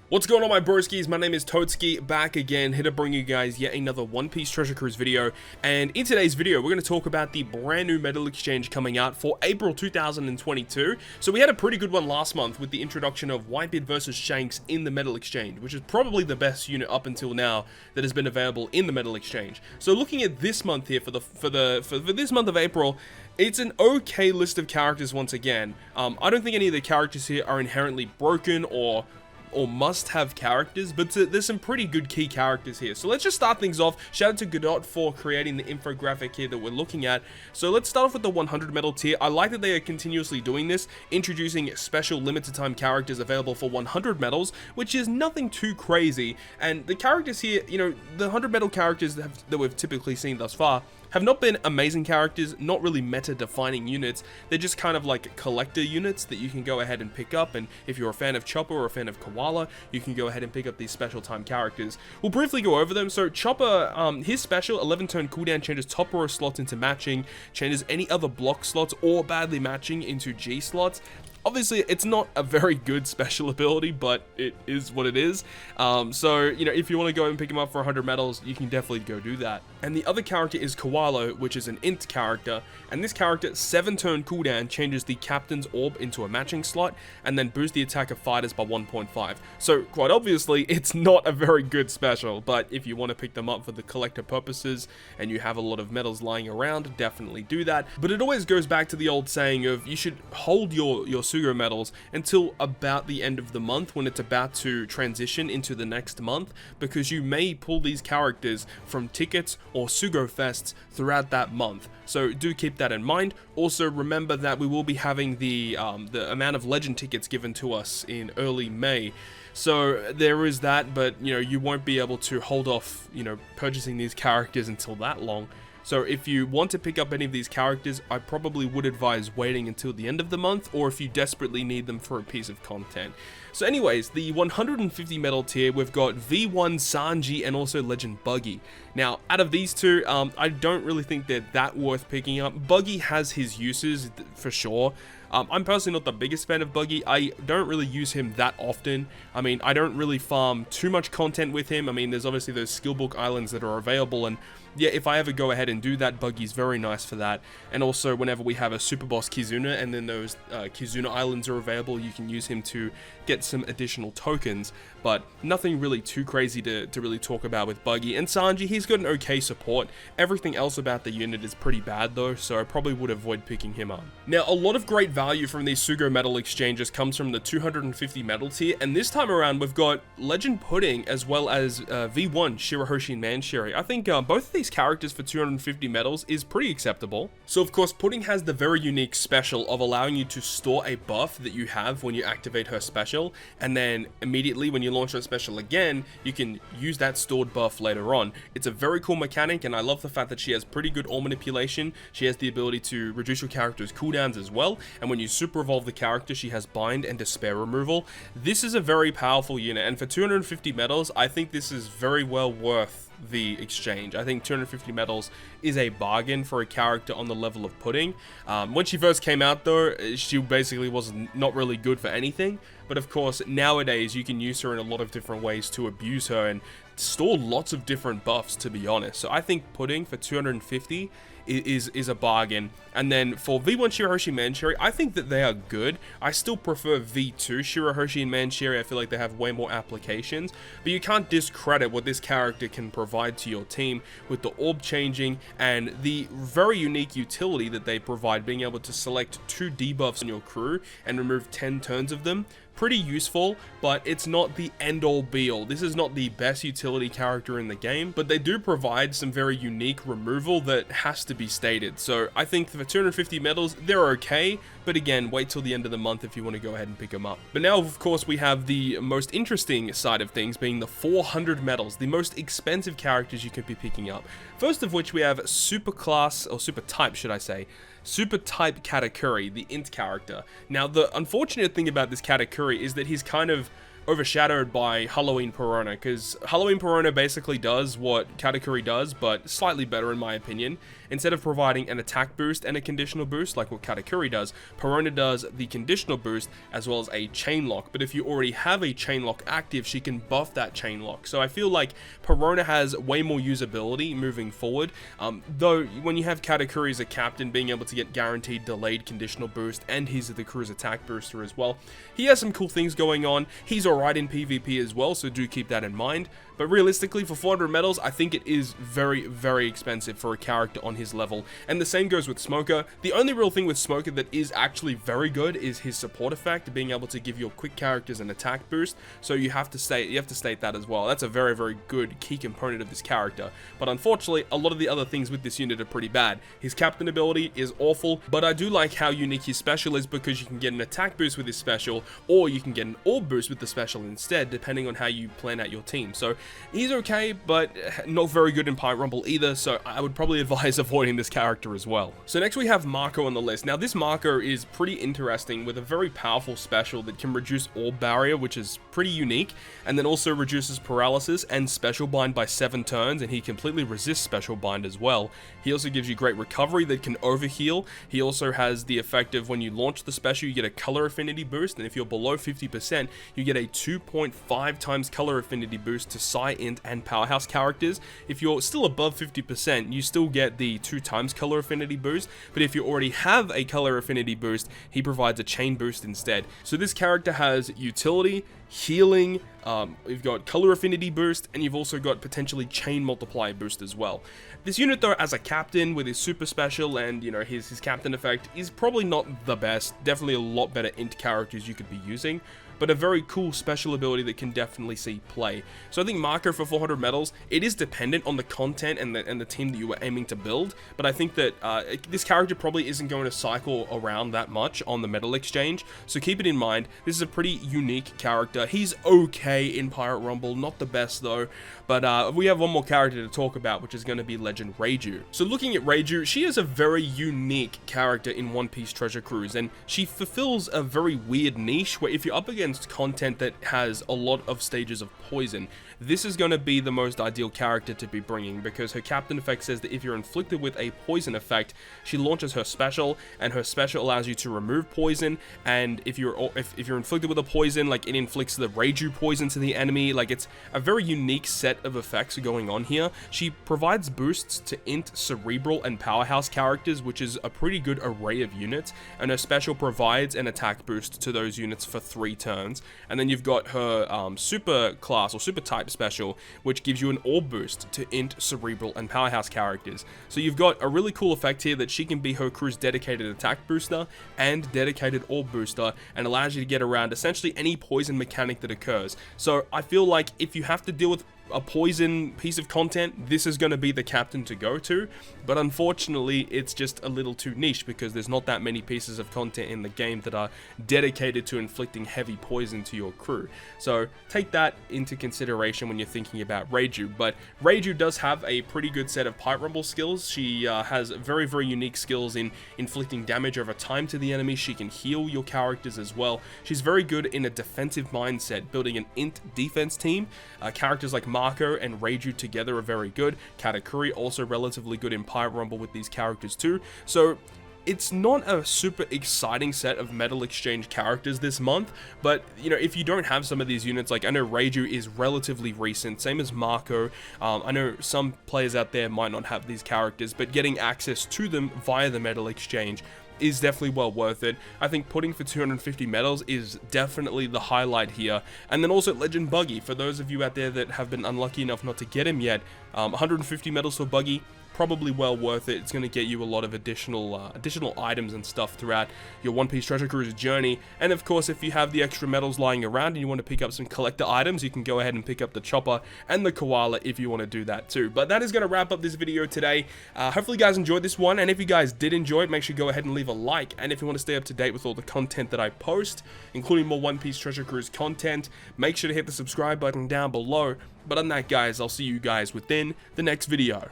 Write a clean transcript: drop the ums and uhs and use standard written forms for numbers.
What's going on, my broskiis? My name is Toadskii, back again, here to bring you guys yet another One Piece Treasure Cruise video. And in today's video, we're going to talk about the brand new medal exchange coming out for April 2022. So we had a pretty good one last month with the introduction of Whitebeard versus Shanks in the medal exchange, which is probably the best unit up until now that has been available in the medal exchange. So looking at this month here, for this month of April, it's an okay list of characters once again. I don't think any of the characters here are inherently broken or must-have characters, but there's some pretty good key characters here. So let's just start things off. Shout out to Godot for creating the infographic here that we're looking at. So let's start off with the 100 medal tier. I like that they are continuously doing this, introducing special limited time characters available for 100 medals, which is nothing too crazy. And the characters here, you know, the 100 medal characters that we've typically seen thus far have not been amazing characters, not really meta-defining units. They're just kind of like collector units that you can go ahead and pick up, and if you're a fan of Chopper or a fan of Koala, you can go ahead and pick up these special time characters. We'll briefly go over them. So Chopper, his special 11 turn cooldown changes top row slots into matching, changes any other block slots or badly matching into G slots. Obviously, it's not a very good special ability, but it is what it is. So, you know, if you want to go and pick him up for 100 medals, you can definitely go do that. And the other character is Koala, which is an int character. And this character, 7-turn cooldown, changes the captain's orb into a matching slot, and then boosts the attack of fighters by 1.5. So, quite obviously, it's not a very good special, but if you want to pick them up for the collector purposes, and you have a lot of medals lying around, definitely do that. But it always goes back to the old saying of, you should hold your Sugo medals until about the end of the month when it's about to transition into the next month, because you may pull these characters from tickets or Sugo fests throughout that month. So do keep that in mind. Also remember that we will be having the amount of legend tickets given to us in early May. So there is that, but you know, you won't be able to hold off, you know, purchasing these characters until that long. So if you want to pick up any of these characters, I probably would advise waiting until the end of the month, or if you desperately need them for a piece of content. So anyways, the 150 medal tier, we've got V1 Sanji and also Legend Buggy. Now, out of these two, I don't really think they're that worth picking up. Buggy has his uses for sure. I'm personally not the biggest fan of Buggy. I don't really use him that often. I mean, I don't really farm too much content with him. I mean, there's obviously those skillbook islands that are available, and yeah, if I ever go ahead and do that, Buggy's very nice for that. And also, whenever we have a super boss Kizuna, and then those Kizuna islands are available, you can use him to get some additional tokens, but nothing really too crazy to really talk about with Buggy. And Sanji, he's got an okay support. Everything else about the unit is pretty bad though, so I probably would avoid picking him up. Now, a lot of great value from these Sugo medal exchanges comes from the 250 medal tier, and this time around we've got Legend Pudding as well as V1 Shirahoshi and Manshiri. I think both of these characters for 250 medals is pretty acceptable. So of course, Pudding has the very unique special of allowing you to store a buff that you have when you activate her special, and then immediately when you launch her special again, you can use that stored buff later on. It's a very cool mechanic, and I love the fact that she has pretty good ore manipulation. She has the ability to reduce your character's cooldowns as well, and when you super evolve the character, she has bind and despair removal. This is a very powerful unit, and for 250 medals, I think this is very well worth the exchange. I think 250 medals is a bargain for a character on the level of Pudding. When she first came out though, she basically was not really good for anything, but of course nowadays you can use her in a lot of different ways to abuse her and store lots of different buffs, to be honest. So I think Pudding for 250 is a bargain. And then for V1 Shirahoshi and Manshiri, I think that they are good. I still prefer V2 Shirahoshi and Manshiri. I feel like they have way more applications, but you can't discredit what this character can provide to your team with the orb changing and the very unique utility that they provide, being able to select 2 debuffs on your crew and remove 10 turns of them. Pretty useful, but it's not the end-all be-all. This is not the best utility character in the game, but they do provide some very unique removal that has to be stated. So I think for 250 medals, they're okay, but again, wait till the end of the month if you want to go ahead and pick them up. But now, of course, we have the most interesting side of things, being the 400 medals, the most expensive characters you could be picking up. First of which we have Super Class, or Super Type, should I say, Super Type Katakuri, the int character. Now, the unfortunate thing about this Katakuri is that he's kind of overshadowed by Halloween Peruna, because Halloween Peruna basically does what Katakuri does, but slightly better in my opinion. Instead of providing an attack boost and a conditional boost like what Katakuri does, Peruna does the conditional boost as well as a chain lock. But if you already have a chain lock active, she can buff that chain lock. So I feel like Peruna has way more usability moving forward. Though when you have Katakuri as a captain, being able to get guaranteed delayed conditional boost, and he's the crew's attack booster as well, he has some cool things going on. He's alright in PvP as well, so do keep that in mind. But realistically, for 400 medals, I think it is very, very expensive for a character on his level. And the same goes with Smoker. The only real thing with Smoker that is actually very good is his support effect, being able to give your quick characters an attack boost. So you have to state that as well. That's a very, very good key component of this character. But unfortunately, a lot of the other things with this unit are pretty bad. His captain ability is awful, but I do like how unique his special is, because you can get an attack boost with his special, or you can get an orb boost with the special instead, depending on how you plan out your team. So he's okay, but not very good in Pirate Rumble either, so I would probably advise avoiding this character as well. So next we have Marco on the list. Now this Marco is pretty interesting, with a very powerful special that can reduce orb barrier, which is pretty unique, and then also reduces paralysis and special bind by 7 turns, and he completely resists special bind as well. He also gives you great recovery that can overheal. He also has the effect of when you launch the special, you get a color affinity boost, and if you're below 50%, you get a 2.5 times color affinity boost to Psi, Int, and Powerhouse characters. If you're still above 50%, you still get the 2 times color affinity boost, but if you already have a color affinity boost, he provides a chain boost instead. So this character has utility, healing, you've got color affinity boost, and you've also got potentially chain multiplier boost as well. This unit though, as a captain with his super special and, you know, his captain effect, is probably not the best. Definitely a lot better int characters you could be using, but a very cool special ability that can definitely see play. So I think Marco for 400 medals, it is dependent on the content and the team that you were aiming to build, but I think that this character probably isn't going to cycle around that much on the medal exchange, so keep it in mind. This is a pretty unique character. He's okay in Pirate Rumble, not the best though, but we have one more character to talk about, which is going to be Legend Reiju. So looking at Reiju, she is a very unique character in One Piece Treasure Cruise, and she fulfills a very weird niche where if you're up against content that has a lot of stages of poison, this is going to be the most ideal character to be bringing, because her captain effect says that if you're inflicted with a poison effect, she launches her special, and her special allows you to remove poison, and if you're inflicted with a poison, like, it inflicts the Reiju poison to the enemy. Like, it's a very unique set of effects going on here. She provides boosts to Int, Cerebral, and Powerhouse characters, which is a pretty good array of units, and her special provides an attack boost to those units for 3 turns. And then you've got her super class or super type special, which gives you an orb boost to Int, Cerebral, and Powerhouse characters. So you've got a really cool effect here that she can be her crew's dedicated attack booster and dedicated orb booster, and allows you to get around essentially any poison mechanic that occurs. So I feel like if you have to deal with a poison piece of content, this is going to be the captain to go to, but unfortunately it's just a little too niche, because there's not that many pieces of content in the game that are dedicated to inflicting heavy poison to your crew. So take that into consideration when you're thinking about Reiju. But Reiju does have a pretty good set of Pirate Rumble skills. She has very, very unique skills in inflicting damage over time to the enemy. She can heal your characters as well. She's very good in a defensive mindset, building an int defense team. Characters like Marco and Reiju together are very good. Katakuri also relatively good in Pirate Rumble with these characters too. So it's not a super exciting set of medal exchange characters this month, but you know, if you don't have some of these units, like I know Reiju is relatively recent, same as Marco. I know some players out there might not have these characters, but getting access to them via the medal exchange is definitely well worth it. I think putting for 250 medals is definitely the highlight here. And then also Legend Buggy, for those of you out there that have been unlucky enough not to get him yet, 150 medals for Buggy, probably well worth it. It's going to get you a lot of additional items and stuff throughout your One Piece Treasure Cruise journey. And of course, if you have the extra medals lying around and you want to pick up some collector items, you can go ahead and pick up the Chopper and the Koala if you want to do that too. But that is going to wrap up this video today. Hopefully you guys enjoyed this one, and if you guys did enjoy it, make sure you go ahead and leave a like. And if you want to stay up to date with all the content that I post, including more One Piece Treasure Cruise content, make sure to hit the subscribe button down below. But other than that, guys, I'll see you guys within the next video.